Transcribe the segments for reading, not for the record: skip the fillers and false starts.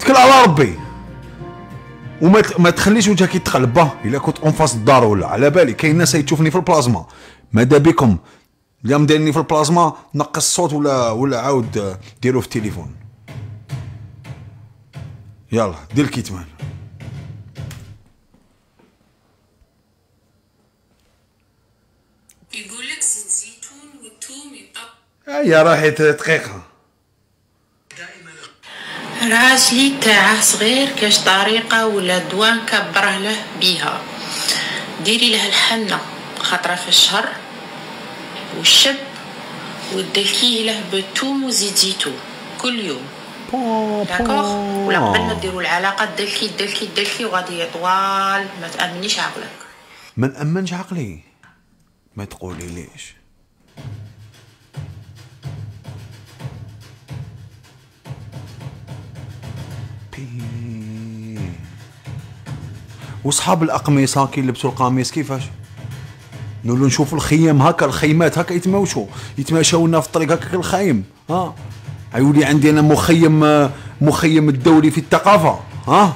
توكل على ربي وما تخليش وجهك يتقلب. الا كنت اون فاس الدار ولا على بالي كاين ناس يتشوفني في البلازما، ماذا بكم اليوم دايرني في البلازما نقص الصوت ولا عاود ديروه في التليفون. يلا دير الكتمان. يقولك زيت الزيتون والثوم يبقى هيا راحت دقيقة. راجلي تاعه صغير كاش طريقة ولا دواء نكبره له بيها. ديري له الحنة خطرة في الشهر والشب ودلكيه له بالثوم وزيت زيتون كل يوم. داكوغ؟ ولا قبل ما ديروا العلاقة دلكي وغادي طوال ما تأمنيش عقلك. ما نأمنش عقلي؟ ما تقولي ليش؟ وصحاب الأقمصة كي يلبسوا القميص كيفاش؟ نولو نشوفوا الخيام هكا، الخيمات هكا يتماشاو لنا في الطريق هكا الخيم. ها يولي عندي انا مخيم الدولي في الثقافة. ها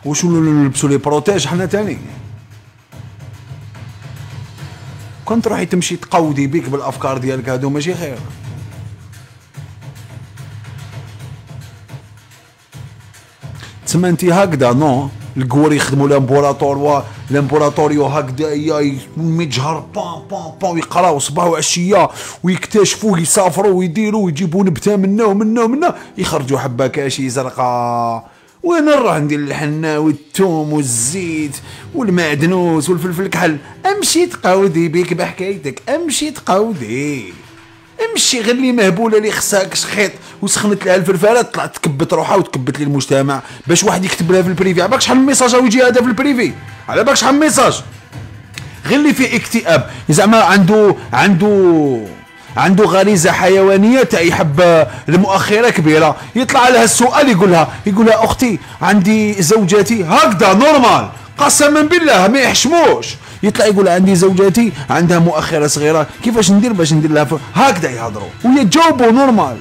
واش نلبسوا لي بروتيج حنا تاني؟ كنت تروحي تمشي تقودي بيك بالافكار ديالك هادو ماشي خير. تسمى انت هكذا نو الكور يخدموا لامبوراتوريو هكذا مجهر بام بام بام يقراو صباح وعشيه ويكتشفوا يسافروا ويديروا ويجيبوا نبته منا يخرجوا حبه كاشي زرقاء. وين نروح ندير الحنه والثوم والزيت والمعدنوس والفلفل الكحل؟ امشي تقودي بيك بحكايتك، امشي تقودي، امشي غير اللي مهبوله اللي خصها شخيط وسخنت لها الفلفله طلعت تكبت روحها وتكبت لي المجتمع باش واحد يكتب لها في البريفي. على بالك شحال من ميساج ويجي هذا في البريفي؟ على بالك شحال من ميساج غير اللي فيه اكتئاب زعما عنده غريزه حيوانيه تاع يحب المؤخره كبيره، يطلع لها السؤال يقول لها اختي عندي زوجتي هكذا نورمال قسما بالله ما يحشموش، يطلع يقول عندي زوجتي عندها مؤخره صغيره كيفاش ندير باش ندير لها هكذا يهضروا ويجاوبوا نورمال.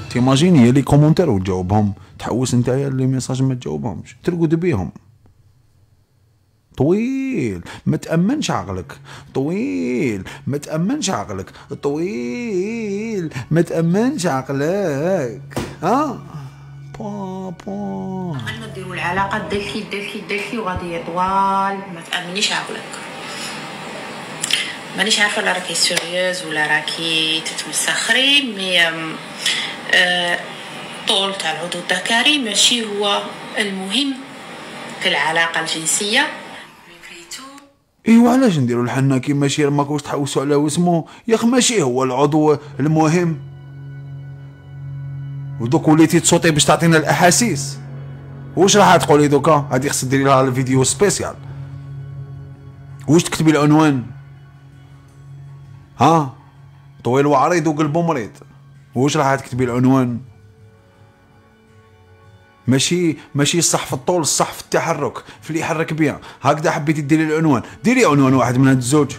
تيماجيني لي كومونتير وتجاوبهم، تحوس نتايا لي ميساج ما تجاوبهمش ترقد بيهم. طويل ما تأمنش عقلك، طويل ما تأمنش عقلك، طويل ما تأمنش عقلك. قبل ما ديروا العلاقة دلكي وغادي طوال ما تأمنيش عقلك. مانيش عارفة لا راكي سيريوز ولا راكي تتمسخري، مي طول تاع العضو الذكري ماشي هو المهم في العلاقة الجنسية. ايوا علاش نديرو الحنه كي ماشي ماكوش تحوسوا على واسمو يا اخي، ماشي هو العضو المهم. ودوك وليتي تصوتي باش تعطينا الاحاسيس، واش راح تقولي دوكا؟ هادي خص ديري لها الفيديو سبيسيال. واش تكتبي العنوان؟ طويل وعريض وقلبو مريض، واش راح تكتبي العنوان؟ ماشي الصح في الطول، الصح في التحرك، في اللي يحرك بيها. هكذا حبيتي ديري العنوان، ديري عنوان واحد من هاد الزوج.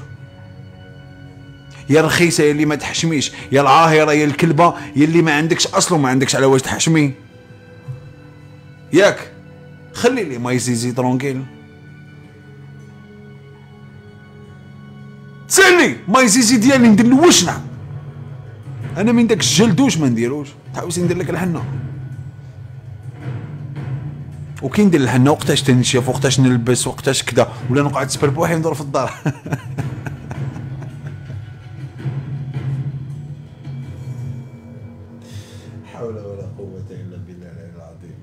يا رخيصه يا اللي ما تحشميش، يا العاهره يا الكلبه يا اللي ما عندكش اصلا ما عندكش على واش تحشمي. ياك خلي لي ما يزيزي ترونكيل، تسالني ما يزيزي ديالي ندير له وشنا. انا من داك الجلدوش ما نديروش، تحوسي ندير لك الحنه. وكي ندير الحنه وقتاش تنشف وقتاش نلبس وقتاش كذا، ولا نقعد سبر بوحدي ندور في الدار. حول ولا قوة الا بالله العلي العظيم.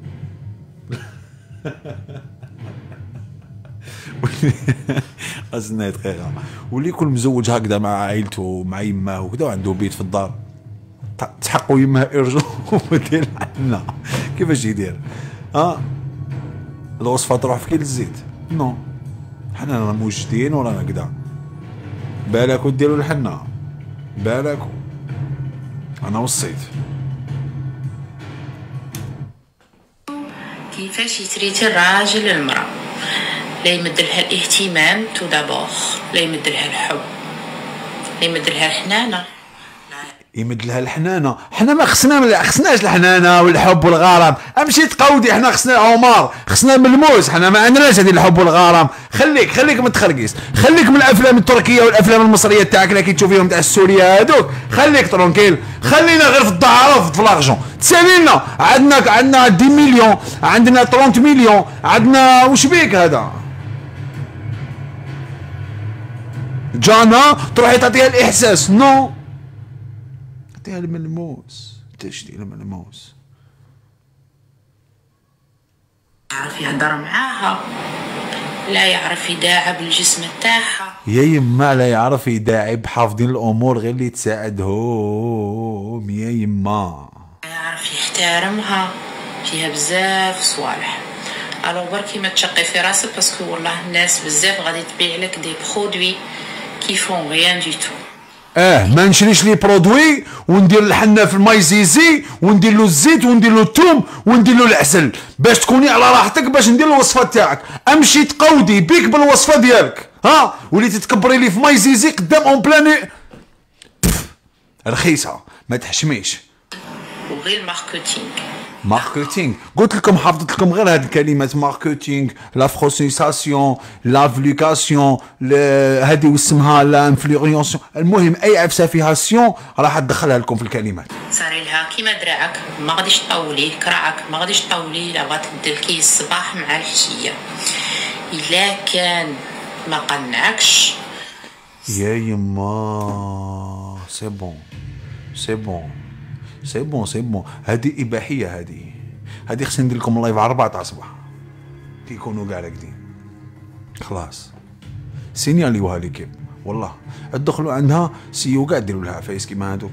أصلا دقيقة واللي يكون مزوج هكذا مع عائلته مع يماه وكذا وعنده بيت في الدار، تحقوا يماه ارجو ودير الحنه كيفاش يدير؟ الوصفه تروح في كيل الزيت؟ نو، حنا رانا موجدين ورانا كدا. بالك ديروا الحنه، بالك انا وصيت. كيفاش يتريتي الراجل المرأة؟ لا يمدلها الاهتمام تو دابوغ، لا يمدلها الحب، لا يمدلها الحنانة، لا يمد لها الحنانه. حنا ما خصناش الحنانه والحب والغرام، امشي تقودي. حنا خصنا عمر، خصنا ملموس. حنا ما عندناش هذه الحب والغرام. خليك متخرقيس، خليك من الافلام التركيه والافلام المصريه تاعك اللي كتشوفيهم تاع السوريه هذوك. خليك ترونكيل، خلينا غير في الدعاره وفي لارجون. تسالينا عندنا 10 مليون، عندنا 30 مليون، عندنا واش بيك هذا جانا تروحي تعطيها الاحساس. نو، عطيها الملموس. تشتي الملموس. يعرف يهدر معاها، لا يعرف يداعب الجسم تاعها. يا يما لا يعرف يداعب، حافظين الامور غير اللي تساعدهم يا يما. لا يعرف يحترمها، فيها بزاف صوالح. الو بركي ما تشقي في راسك، باسكو والله الناس بزاف غادي تبيع لك دي برودوي كي فون غيان دي تو. ما نشريش لي برودوي وندير الحنه في الماي زيزي وندير له الزيت وندير له الثوم وندير له العسل باش تكوني على راحتك، باش ندير الوصفه تاعك. امشي تقودي بيك بالوصفه ديالك، وليتي تكبري لي في ماي زيزي قدام اون بلاني رخيصه، ما تحشميش. وغير ماركتينغ. ماركتينغ قلت لكم، حافظت لكم غير هاد الكلمات: ماركتينغ، لا فرونسيساسيون، لافليكاسيون، هذه واسمها لانفلونسيون. المهم اي عفسه فيها سيون راح تدخلها لكم في الكلمات. صاري لها كيما دراعك ما غاديش تطوليه، كراعك ما غاديش تطوليه، لا بغات تدلكيه الصباح مع الحشيه. الا كان ما قنعكش يا يما سي بون سي بون سي بون سي بون. هذه اباحيه، هذه خصني ندير لكم لايف 4 تاع الصباح كي يكونوا كاع راقدين. خلاص سينياليوها ليكيب والله، ادخلوا عندها سيو كاع ديروا لها عفايس كيما هذوك.